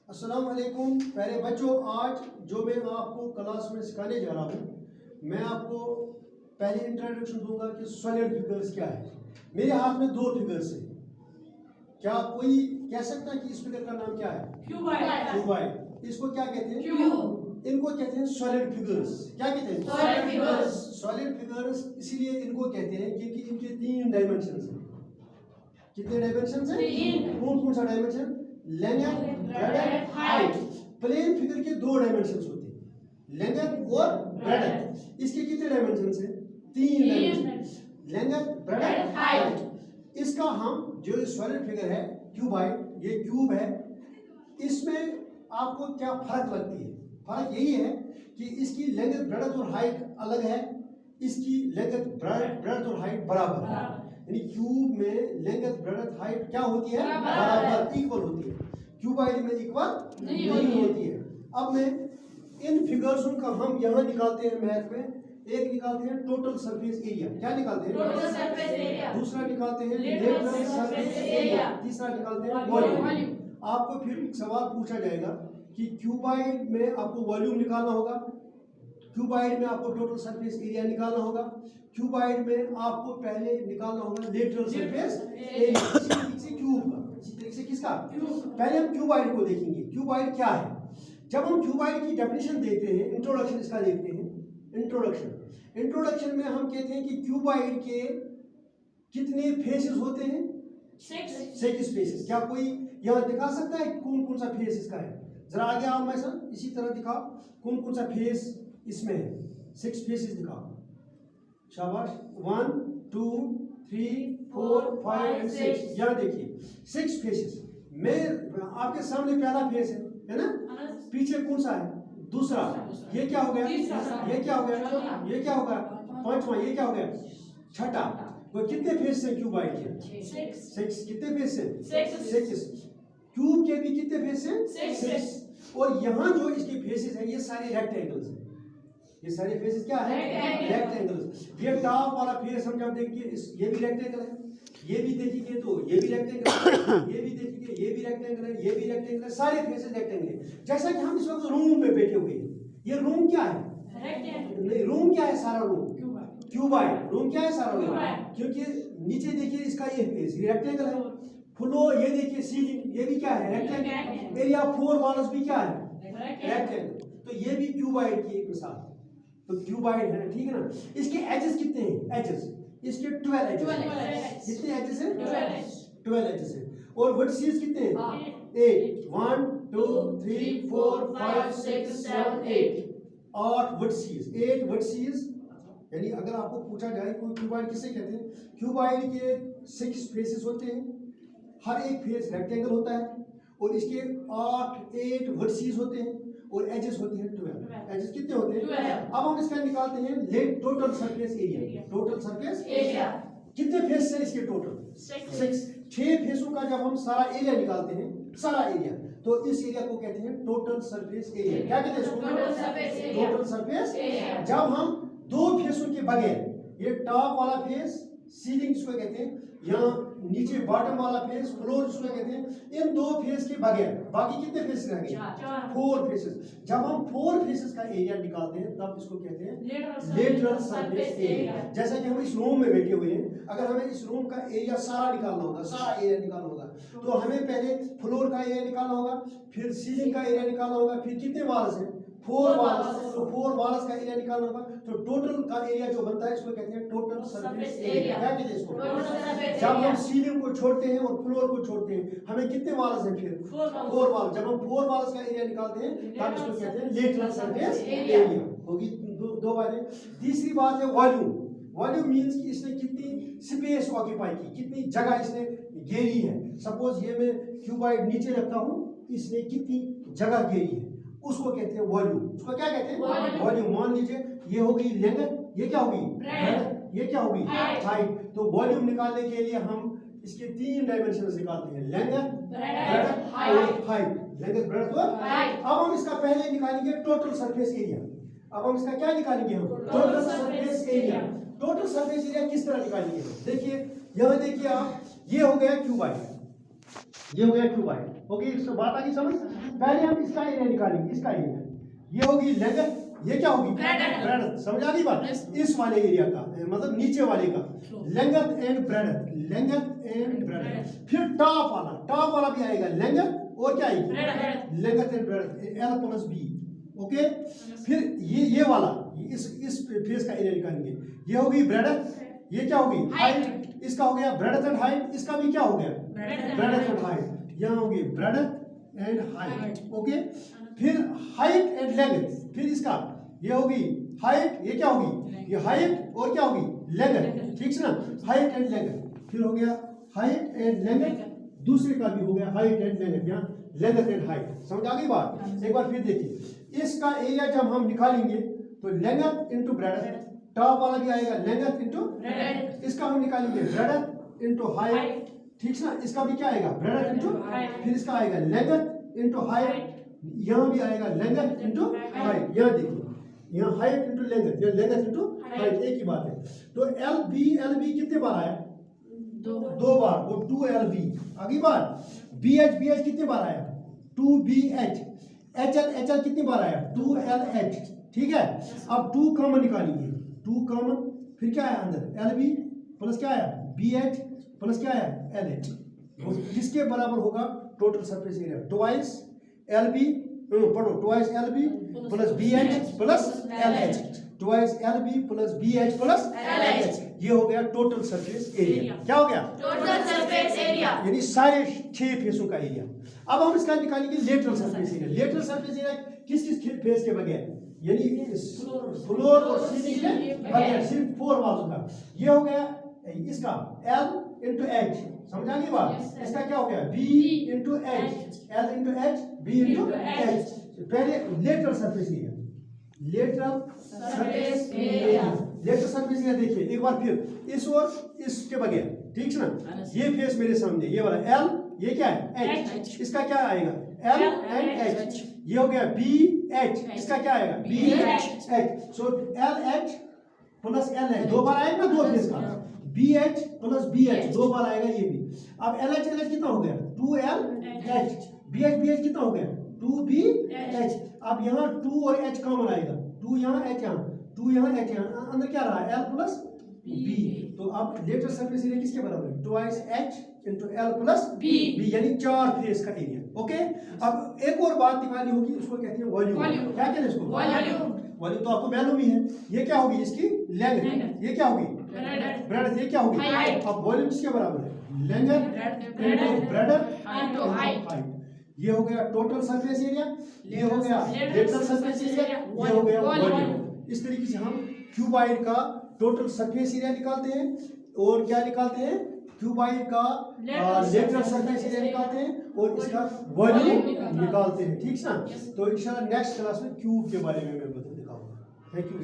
अस्सलाम वालेकुम प्यारे बच्चों, आज जो मैं आपको क्लास में सिखाने जा रहा हूँ, मैं आपको पहले इंट्रोडक्शन दूंगा कि सॉलिड फिगर्स क्या है। मेरे हाथ में दो फिगर्स हैं। क्या कोई कह सकता है कि इस फिगर का नाम क्या है? क्यूबाइड। इसको क्या कहते हैं? क्यूब। इनको कहते हैं सॉलिड फिगर्स। क्या कहते हैं? Solid figures. सॉलिड फिगर्स इसीलिए इनको कहते हैं क्योंकि इनके 3 डायमेंशंस हैं। कितने डायमेंशंस हैं? कौन सा dimension? Length, breadth, height. Plane figure के 2 डायमेंशंस होते हैं, लेंथ और ब्रेड्थ। इसके कितने डायमेंशंस हैं? 3 डायमेंशन, लेंथ, ब्रेड्थ, हाइट। इसका हम जो सॉलिड फिगर है क्यूबाइड, ये क्यूब है, इसमें आपको क्या फर्क लगती है? फर्क यही है कि इसकी लेंथ, ब्रेड्थ और हाइट अलग है, इसकी लेंथ, ब्रेड्थ और हाइट बराबर है। यानी क्यूब में लेंथ, ब्रेड्थ, हाइट क्या होती है? बराबर, इक्वल होती है। क्यूबाइड में इक्वल नहीं होती है। अब मैं इन फिगर्स का हम यहाँ निकालते हैं मैथ में। एक निकालते हैं टोटल सरफेस एरिया। क्या निकालते हैं? Total surface area. दूसरा निकालते हैं लेटरल सरफेस एरिया। तीसरा निकालते हैं वॉल्यूम। आपको फिर सवाल पूछा जाएगा कि क्यूबाइड में आपको वॉल्यूम निकालना होगा, क्यूबाइड में आपको टोटल सरफेस एरिया निकालना होगा, क्यूबाइड में आपको पहले निकालना होगा लेटरल सरफेस एरिया। इसी क्यूब का, इसी तरीके से किसका? पहले हम क्यूबाइड को देखेंगे। क्यूबाइड क्या है? जब हम क्यूबाइड की डेफिनेशन देखते हैं, इंट्रोडक्शन इसका देखते हैं। इंट्रोडक्शन में हम कहते हैं कि क्यूबाइड के कितने फेसेस होते हैं? 6 फेसेस। क्या कोई यहाँ दिखा सकता है कौन सा फेस इसका है? जरा आगे आओ, मैं सर इसी तरह दिखाओ कौन सा फेस इसमें है। 6 फेसेस दिखाओ। शाबाश। 1 2 3 4 5 एंड 6। यहाँ देखिए 6 फेसेस। मैं आपके सामने पहला फेस है ना? पीछे कौन सा है? दूसरा। ये क्या हो गया? ये क्या हो गया? ये क्या होगा? पांचवा। ये क्या हो गया? छठा। वो कितने फेस हैं क्यूबाइड के? 6। कितने फेस हैं? 6। क्यूब के भी कितने फेस हैं? 6। और यहाँ जो इसके फेसेस हैं ये सारे रेक्टेंगल्स हैं। ये सारे फेसेस क्या है? रेक्टेंगल्स। ये टॉप वाला फेस हम जब देखेंगे, ये भी रेक्टेंगल है, ये भी देखेंगे तो ये भी रेक्टेंगल है, ये भी देखेंगे ये भी रेक्टेंगल है, ये भी रेक्टेंगल है, सारे फेसेस रेक्टेंगल है। जैसा कि हम इस वक्त रूम में बैठे हुए हैं, ये रूम क्या है? नहीं, रूम क्या है? सारा रूम क्यूबाइड। रूम क्या है? सारा रूम। क्योंकि नीचे देखिए इसका ये फेस रेक्टेंगल है, फ्लोर ये देखिए सीलिंग, ये भी क्या है? रेक्टेंगल। एरिया 4 वॉल्स भी क्या है? रेक्टेंगल। तो ये भी क्यूबाइड की एक मिसाल है। तो क्यूबाइड है, ठीक है ना? इसके एजेस कितने हैं? एजेस इसके 12 एजेस। कितने एजेस हैं? 12 एजेस हैं। और वर्टिसेस कितने हैं? 8। 1 2 3 4 5 6 7 8 वर्टिसेस। 8 वर्टिसेस। यानी अगर आपको पूछा जाए कि क्यूबाइड किसे कहते हैं, क्यूबाइड के 6 फेसेस होते हैं, हर एक फेस रेक्टेंगल होता है, और इसके 8 वर्टिसेस होते हैं और एजेस होते हैं 12। एजेस कितने होते हैं? 12। अब हम इसका निकालते हैं let total surface area. Total surface area कितने फेस हैं इसके? टोटल 6। 6 फेसों का जब हम सारा एरिया निकालते हैं, सारा एरिया, तो इस एरिया को कहते हैं टोटल सरफेस एरिया। क्या कहते हैं इसको? Total surface area. जब हम 2 फेसों के बगैर, ये टॉप वाला फेस सीलिंग जिसको कहते हैं, यहाँ नीचे बॉटम वाला फेस फ्लोर जिसको कहते हैं, इन 2 फेस के बगैर बाकी कितने फेस रह गए? 4 फेसेस। जब हम 4 फेसेस का एरिया निकालते हैं तब इसको कहते हैं लेटरल सरफेस एरिया। जैसा कि हम इस रूम में बैठे हुए हैं, अगर हमें इस रूम का एरिया सारा निकालना होगा, सारा एरिया निकालना होगा, तो हमें पहले फ्लोर का एरिया निकालना होगा, फिर सीलिंग का एरिया निकालना होगा, फिर कितने वॉल्स हैं? 4 वॉल्स। तो 4 वॉल्स का एरिया निकालना होगा, तो टोटल का एरिया जो बनता है इसको कहते हैं टोटल सरफेस एरिया। क्या कहते हैं इसको? जब हम सीलिंग को छोड़ते हैं और फ्लोर को छोड़ते हैं, हमें कितने वॉल्स हैं? फिर 4 वॉल्स। जब हम 4 वॉल्स का एरिया निकालते हैं तब इसको कहते हैं लेटरल सरफेस एरिया। होगी दो बातें। तीसरी बात है वॉल्यूम। वॉल्यूम मींस कि इसने कितनी स्पेस ऑक्यूपाई की, कितनी जगह इसने घेरी है। सपोज ये मैं क्यूबाइड नीचे रखता हूं, इसने कितनी जगह घेरी है, उसको कहते हैं वॉल्यूम। उसको क्या कहते हैं? वॉल्यूम। मान लीजिए ये होगी लेंथ, ये क्या होगी? ब्रेड्थ, ये क्या होगी? हाइट। तो वॉल्यूम निकालने के लिए हम इसके 3 डायमेंशंस निकालते हैं, length, breadth, height. Length, breadth और हाइट। अब हम इसका पहले निकालेंगे टोटल सरफेस एरिया। अब हम इसका क्या निकालेंगे? हम total surface area. Total surface area किस तरह निकालेंगे? देखिए यहाँ देखिए आप, ये हो गया क्यूबाइड, ये हो गया क्यूबाइड। ओके, इससे बात आ गई समझ? पहले हम इसका एरिया निकालेंगे, इसका एरिया ये होगी लेंथ, ये क्या होगी ब्रेडथ। समझ आ गई बात? इस वाले एरिया का मतलब नीचे वाले का length and breadth, length and breadth. फिर टॉप वाला भी आएगा लेंथ और क्या आएगी length and breadth, L plus B. Okay, फिर ये वाला इस फेस का एरिया निकालेंगे, ये होगी ब्रेडथ, ये क्या होगी हाइट, इसका हो गया ब्रेडथ एंड हाइट, इसका भी क्या हो गया ब्रेडथ एंड हाइट, यहाँ होगी ब्रेडथ एंड हाइट। ओके, फिर हाइट एंड लेंथ, फिर इसका ये होगी हाइट, ये क्या होगी ये हाइट और क्या होगी लेंथ, ठीक है ना, हाइट एंड लेंथ। फिर हो गया हाइट एंड लेंथ, दूसरे का भी हो गया हाइट एंड लेंथ, यहाँ लेंथ एंड हाइट। समझ आ गई बात? एक बार फिर देखिए, इसका एरिया जब हम निकालेंगे तो लेंथ इनटू ब्रेडथ, टॉप वाला भी आएगा लेंथ इनटू ब्रेडथ, इसका हम निकालेंगे ब्रेडथ इनटू हाइट, ठीक है ना, इसका भी क्या आएगा ब्रेडथ इनटू, फिर इसका आएगा लेंथ इनटू हाइट, यहाँ भी आएगा लेंथ इनटू हाइट। यहाँ देखिए, यहाँ हाइट इनटू लेंथ, यहाँ लेंथ इनटू हाइट, एक ही बात है। तो एल बी कितने बार आया? दो बार, वो 2LB। आगे बात, BH कितने बार आया? 2BH। HL कितनी बार आया? 2LH। ठीक है, अब 2 कॉमन निकालेंगे, 2 कॉमन, फिर क्या आया अंदर LB प्लस क्या आया BH प्लस क्या आया LH, किसके बराबर होगा total surface area? Twice LB, पढ़ो, twice LB plus BH plus LH, twice LB plus BH plus LH, ये हो गया टोटल सरफेस एरिया। क्या हो गया? टोटल सरफेस एरिया, यानी सारे 6 फेसों का एरिया। अब हम इसका निकालेंगे lateral surface area. Lateral surface area किस फेस के बगैर, यानी फ्लोर और सीलिंग के बगैर, सिर्फ 4 वालों का। ये हो गया इसका L इंटू H। समझ आ गई बात? इसका क्या हो गया B into H, L into H, B into H। पहले lateral surface area, lateral surface area, lateral surface area देखिए एक बार फिर, इस और इसके बगैर, ठीक है ना, ये फेस मेरे सामने, ये वाला L, ये क्या है H, इसका क्या आएगा L एंड H, ये हो गया BH, इसका क्या आएगा BH। सो LH प्लस LH, 2 बार आएगा ना 2 फेस का, BH प्लस BH 2 बार आएगा ये भी। अब LH कितना हो गया 2LH, BH कितना हो गया 2BH। अब यहाँ 2 और H कॉमन आएगा, 2 यहाँ H यहाँ, 2 यहाँ H यहाँ, अंदर क्या रहा L प्लस B। तो अब लेटरल सरफेस एरिया किसके बराबर है? Twice H into L plus B, यानी 4 फेस का एरिया। ओके, अब एक और बात निकालनी होगी, उसको कहते हैं वॉल्यूम। क्या कहते हैं इसको? वॉल्यूम तो आपको मालूम ही है, ये क्या होगी इसकी लेंथ, ये क्या होगी ब्रेडथ, ये क्या होगी हाइट। अब वॉल्यूम किसके बराबर है? Length into breadth into height. ये हो गया टोटल सरफेस एरिया, ये हो गया लेटरल सरफेस एरिया, ये हो गया वॉल्यूम। इस तरीके से हम क्यूबाइड का टोटल सरफेस एरिया निकालते हैं, और क्या निकालते हैं क्यूबाइड का लेटरल सरफेस एरिया निकालते हैं, और इसका वॉल्यूम निकालते हैं। ठीक है ना? तो इंशाल्लाह नेक्स्ट क्लास में क्यूब के बारे में मैं बता दिखाऊंगा। Thank you.